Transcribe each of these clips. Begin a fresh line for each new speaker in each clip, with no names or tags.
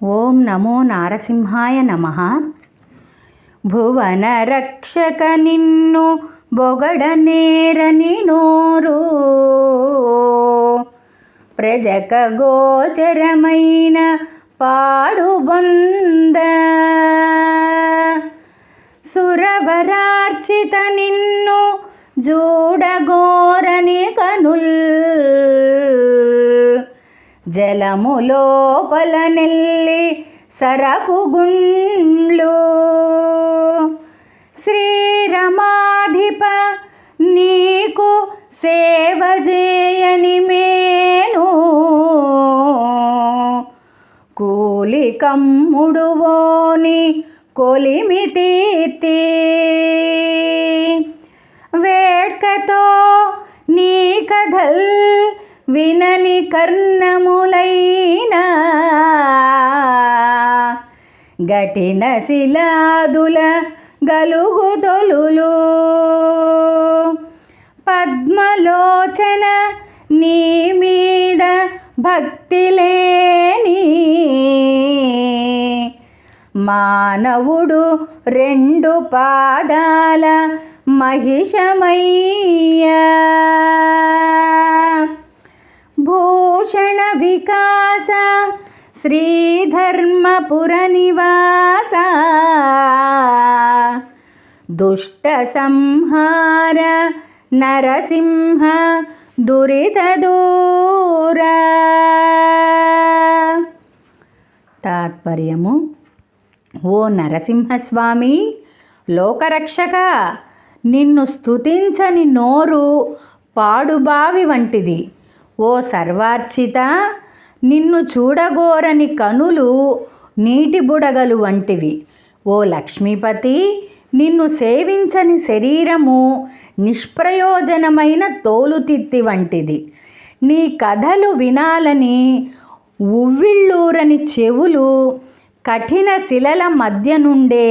ఓం నమో నారసింహాయ నమః. భువన రక్షక నిన్ను బొగడనేరని నోరు, ప్రజక గోచరమైన పాడుబొంద, సురవరార్చిత నిన్ను జూడగోరని కనుల్, జలము లోపల నెల్లి సరపుగుండ్లు, శ్రీరమాధిప నీకు సేవ చేయని మేను, కూలి కమ్ముడువోని కొలిమి తీర్తి, వేడ్కతో నీ కథల్ వినని కర్ణములైన, గటిన శిలాదుల గలుగుదొలులు, పద్మలోచన నీ మీద భక్తి లేని మానవుడు రెండు పాదాల మహిషమయ్యా, భూషణ వికాస శ్రీధర్మపుర నివాస, దుష్ట సంహార నరసింహ దురిత దూర. తాత్పర్యము: ఓ నరసింహస్వామి, లోకరక్షక, నిన్ను స్తుతించని నోరు పాడుబావి వంటిది. ఓ సర్వార్చిత, నిన్ను చూడగోరని కనులు నీటి బుడగలు వంటివి. ఓ లక్ష్మీపతి, నిన్ను సేవించని శరీరము నిష్ప్రయోజనమైన తోలుతిత్తి వంటిది. నీ కథలు వినాలని ఉవ్విళ్ళూరని చెవులు కఠిన శిలల మధ్య నుండే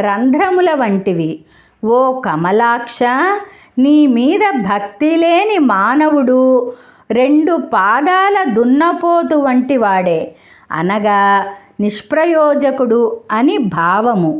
రంధ్రముల వంటివి. ఓ కమలాక్ష, నీ మీద భక్తి లేని మానవుడు రెండు పాదాల దున్నపోతు వంటివాడే, అనగా నిష్ప్రయోజకుడు అని భావము.